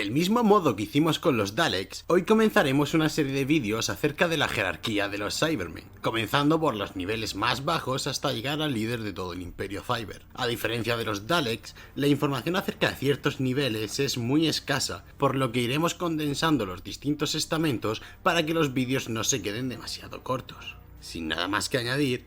Del mismo modo que hicimos con los Daleks, hoy comenzaremos una serie de vídeos acerca de la jerarquía de los Cybermen, comenzando por los niveles más bajos hasta llegar al líder de todo el Imperio Cyber. A diferencia de los Daleks, la información acerca de ciertos niveles es muy escasa, por lo que iremos condensando los distintos estamentos para que los vídeos no se queden demasiado cortos. Sin nada más que añadir,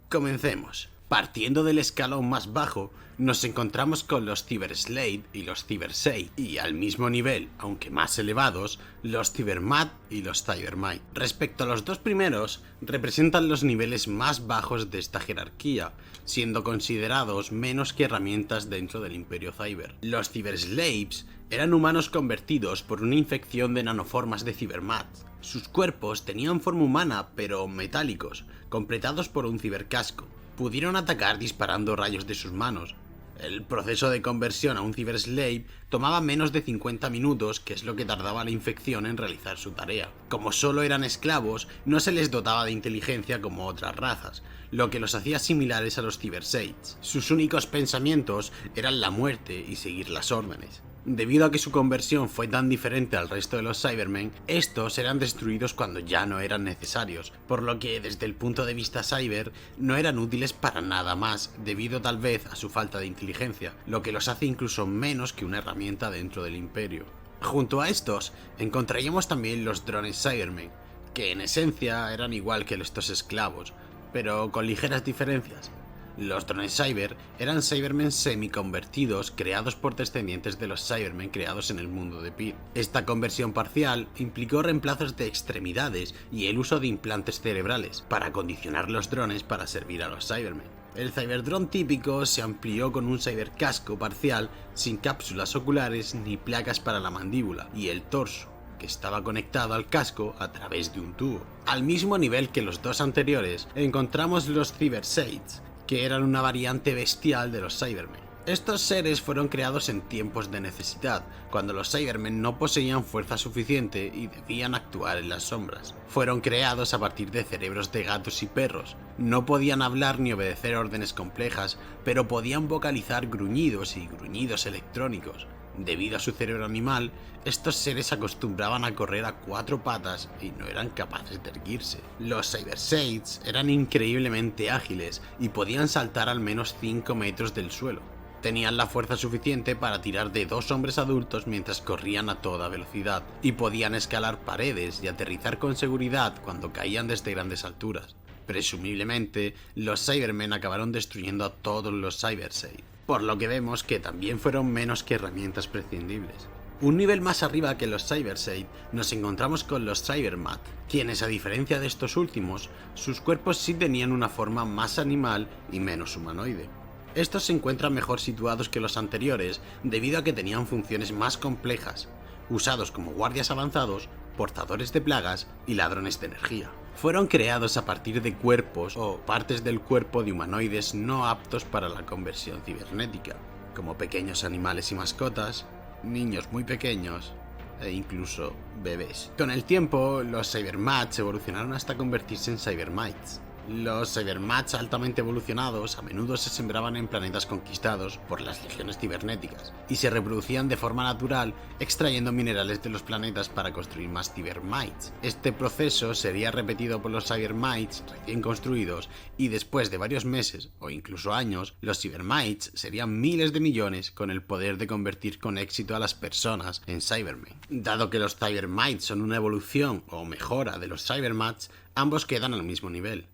comencemos. Partiendo del escalón más bajo, nos encontramos con los Cyber Slade y los Cyber Sei, y al mismo nivel, aunque más elevados, los Cyber Mat y los Cyber Might. Respecto a los dos primeros, representan los niveles más bajos de esta jerarquía, siendo considerados menos que herramientas dentro del Imperio Cyber. Los Cyber Slaves eran humanos convertidos por una infección de nanoformas de Cyber Mat. Sus cuerpos tenían forma humana, pero metálicos, completados por un cibercasco. Pudieron atacar disparando rayos de sus manos. El proceso de conversión a un Cyber Slave tomaba menos de 50 minutos, que es lo que tardaba la infección en realizar su tarea. Como solo eran esclavos, no se les dotaba de inteligencia como otras razas, lo que los hacía similares a los Cyber Saids. Sus únicos pensamientos eran la muerte y seguir las órdenes. Debido a que su conversión fue tan diferente al resto de los Cybermen, estos eran destruidos cuando ya no eran necesarios, por lo que desde el punto de vista cyber no eran útiles para nada más, debido tal vez a su falta de inteligencia, lo que los hace incluso menos que una herramienta dentro del imperio. Junto a estos, encontraríamos también los drones Cybermen, que en esencia eran igual que estos esclavos, pero con ligeras diferencias. Los drones Cyber eran Cybermen semi-convertidos creados por descendientes de los Cybermen creados en el mundo de Pit. Esta conversión parcial implicó reemplazos de extremidades y el uso de implantes cerebrales para acondicionar los drones para servir a los Cybermen. El Cyberdrone típico se amplió con un cybercasco parcial sin cápsulas oculares ni placas para la mandíbula y el torso, que estaba conectado al casco a través de un tubo. Al mismo nivel que los dos anteriores, encontramos los Cyber Saids, que eran una variante bestial de los Cybermen. Estos seres fueron creados en tiempos de necesidad, cuando los Cybermen no poseían fuerza suficiente y debían actuar en las sombras. Fueron creados a partir de cerebros de gatos y perros. No podían hablar ni obedecer órdenes complejas, pero podían vocalizar gruñidos y gruñidos electrónicos. Debido a su cerebro animal, estos seres acostumbraban a correr a 4 patas y no eran capaces de erguirse. Los Cyber Saids eran increíblemente ágiles y podían saltar al menos 5 metros del suelo. Tenían la fuerza suficiente para tirar de 2 hombres adultos mientras corrían a toda velocidad, y podían escalar paredes y aterrizar con seguridad cuando caían desde grandes alturas. Presumiblemente, los Cybermen acabaron destruyendo a todos los Cyber Said, por lo que vemos que también fueron menos que herramientas prescindibles. Un nivel más arriba que los Cyber Said nos encontramos con los Cyber Mat, quienes a diferencia de estos últimos, sus cuerpos sí tenían una forma más animal y menos humanoide. Estos se encuentran mejor situados que los anteriores debido a que tenían funciones más complejas, usados como guardias avanzados, portadores de plagas y ladrones de energía. Fueron creados a partir de cuerpos o partes del cuerpo de humanoides no aptos para la conversión cibernética, como pequeños animales y mascotas, niños muy pequeños e incluso bebés. Con el tiempo, los Cybermats evolucionaron hasta convertirse en Cybermites. Los Cybermats altamente evolucionados a menudo se sembraban en planetas conquistados por las legiones cibernéticas y se reproducían de forma natural extrayendo minerales de los planetas para construir más Cybermites. Este proceso sería repetido por los Cybermites recién construidos y después de varios meses o incluso años, los Cybermites serían miles de millones con el poder de convertir con éxito a las personas en Cybermen. Dado que los Cybermites son una evolución o mejora de los Cybermats, ambos quedan al mismo nivel.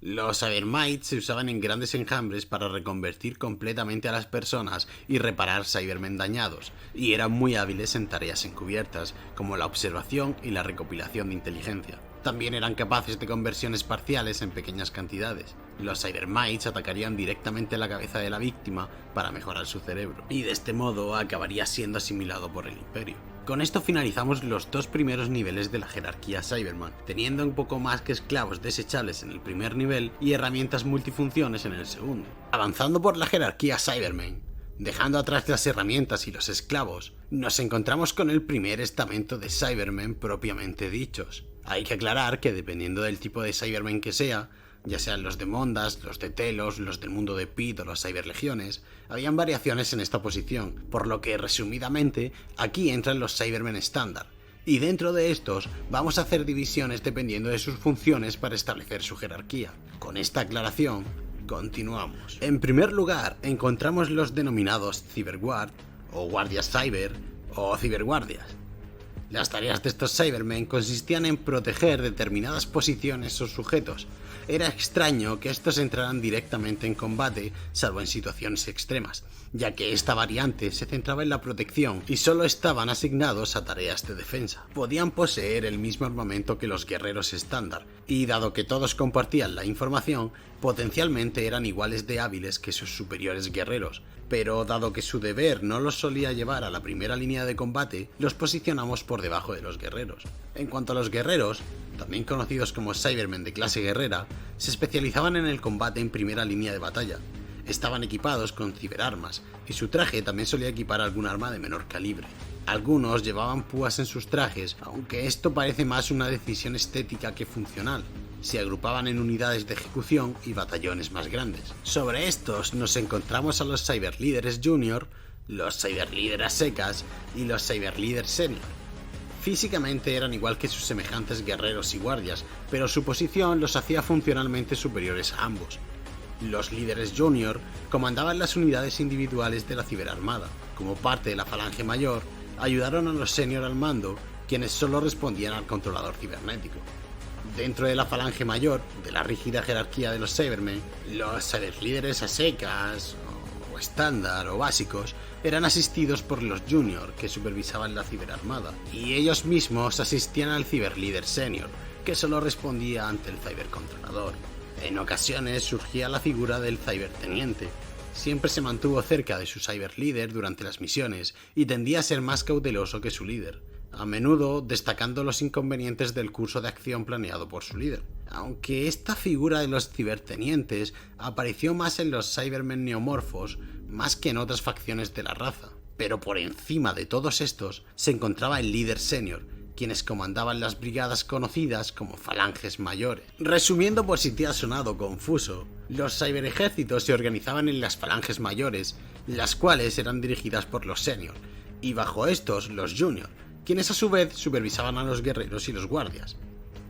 Los Cybermites se usaban en grandes enjambres para reconvertir completamente a las personas y reparar Cybermen dañados, y eran muy hábiles en tareas encubiertas, como la observación y la recopilación de inteligencia. También eran capaces de conversiones parciales en pequeñas cantidades. Los Cybermites atacarían directamente la cabeza de la víctima para mejorar su cerebro, y de este modo acabaría siendo asimilado por el Imperio. Con esto finalizamos los dos primeros niveles de la jerarquía Cyberman, teniendo un poco más que esclavos desechables en el primer nivel y herramientas multifunciones en el segundo. Avanzando por la jerarquía Cyberman, dejando atrás las herramientas y los esclavos, nos encontramos con el primer estamento de Cybermen propiamente dichos. Hay que aclarar que dependiendo del tipo de Cybermen que sea, ya sean los de Mondas, los de Telos, los del mundo de Pit o los Cyberlegiones. Habían variaciones en esta posición, por lo que resumidamente aquí entran los Cybermen estándar, y dentro de estos vamos a hacer divisiones dependiendo de sus funciones para establecer su jerarquía. Con esta aclaración, continuamos. En primer lugar, encontramos los denominados Cyberguard, o guardias cyber, o ciberguardias. Las tareas de estos Cybermen consistían en proteger determinadas posiciones o sujetos. Era extraño que estos entraran directamente en combate, salvo en situaciones extremas, ya que esta variante se centraba en la protección y solo estaban asignados a tareas de defensa. Podían poseer el mismo armamento que los guerreros estándar, y dado que todos compartían la información, potencialmente eran iguales de hábiles que sus superiores guerreros, pero dado que su deber no los solía llevar a la primera línea de combate, los posicionamos por debajo de los guerreros. En cuanto a los guerreros, también conocidos como Cybermen de clase guerrera, se especializaban en el combate en primera línea de batalla. Estaban equipados con ciberarmas, y su traje también solía equipar algún arma de menor calibre. Algunos llevaban púas en sus trajes, aunque esto parece más una decisión estética que funcional. Se agrupaban en unidades de ejecución y batallones más grandes. Sobre estos nos encontramos a los Cyberlíderes Junior, los Cyberlíderes a secas y los Cyberlíderes Senior. Físicamente eran igual que sus semejantes guerreros y guardias, pero su posición los hacía funcionalmente superiores a ambos. Los líderes Junior comandaban las unidades individuales de la ciberarmada. Como parte de la falange mayor, ayudaron a los Senior al mando, quienes solo respondían al controlador cibernético. Dentro de la falange mayor, de la rígida jerarquía de los Cybermen, los Cyberlíderes a secas, o estándar o básicos, eran asistidos por los Junior, que supervisaban la ciberarmada, y ellos mismos asistían al Cyberlíder Senior, que solo respondía ante el Cybercontrolador. En ocasiones surgía la figura del Cyberteniente. Siempre se mantuvo cerca de su Cyberlíder durante las misiones y tendía a ser más cauteloso que su líder, a menudo destacando los inconvenientes del curso de acción planeado por su líder. Aunque esta figura de los cibertenientes apareció más en los Cybermen neomorfos más que en otras facciones de la raza. Pero por encima de todos estos se encontraba el líder senior, quienes comandaban las brigadas conocidas como falanges mayores. Resumiendo por si te ha sonado confuso, los ciberejércitos se organizaban en las falanges mayores, las cuales eran dirigidas por los senior, y bajo estos los junior, quienes a su vez supervisaban a los guerreros y los guardias.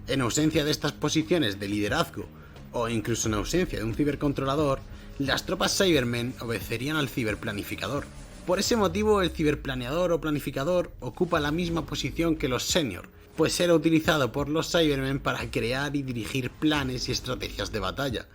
En ausencia de estas posiciones de liderazgo, o incluso en ausencia de un cibercontrolador, las tropas Cybermen obedecerían al ciberplanificador. Por ese motivo, el ciberplaneador o planificador ocupa la misma posición que los senior, pues era utilizado por los Cybermen para crear y dirigir planes y estrategias de batalla.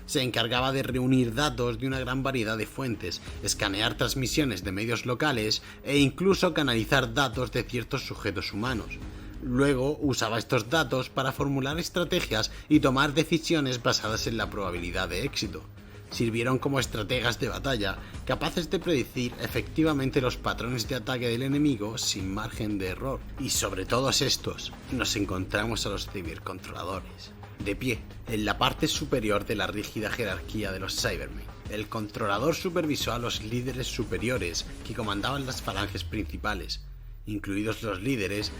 Se encargaba de reunir datos de una gran variedad de fuentes, escanear transmisiones de medios locales e incluso canalizar datos de ciertos sujetos humanos. Luego usaba estos datos para formular estrategias y tomar decisiones basadas en la probabilidad de éxito. Sirvieron como estrategas de batalla, capaces de predecir efectivamente los patrones de ataque del enemigo sin margen de error. Y sobre todos estos, nos encontramos a los cibercontroladores. De pie, en la parte superior de la rígida jerarquía de los Cybermen, el controlador supervisó a los líderes superiores que comandaban las falanges principales, incluidos los líderes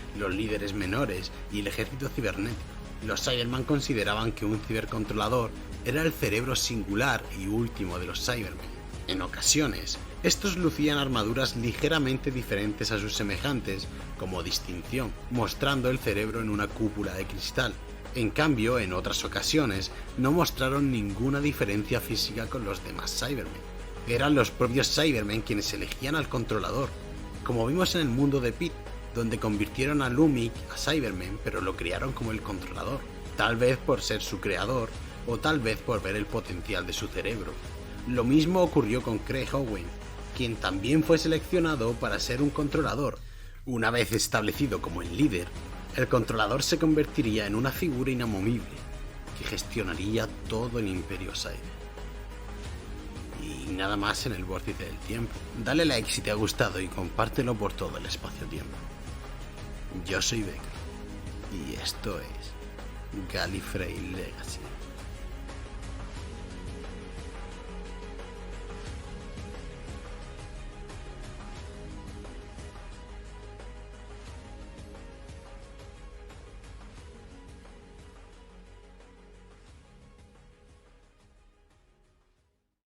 menores y el ejército cibernético. Los Cybermen consideraban que un cibercontrolador era el cerebro singular y último de los Cybermen. En ocasiones, estos lucían armaduras ligeramente diferentes a sus semejantes como distinción, mostrando el cerebro en una cúpula de cristal. En cambio, en otras ocasiones, no mostraron ninguna diferencia física con los demás Cybermen. Eran los propios Cybermen quienes elegían al controlador, como vimos en el mundo de Pit, donde convirtieron a Lumic a Cybermen, pero lo crearon como el controlador, tal vez por ser su creador, o tal vez por ver el potencial de su cerebro. Lo mismo ocurrió con Craig Owen, quien también fue seleccionado para ser un controlador. Una vez establecido como el líder, el controlador se convertiría en una figura inamovible, que gestionaría todo el Imperio Cyber. Y nada más en el vórtice del tiempo. Dale like si te ha gustado y compártelo por todo el espacio-tiempo. Yo soy Becker, y esto es Gallifrey Legacy.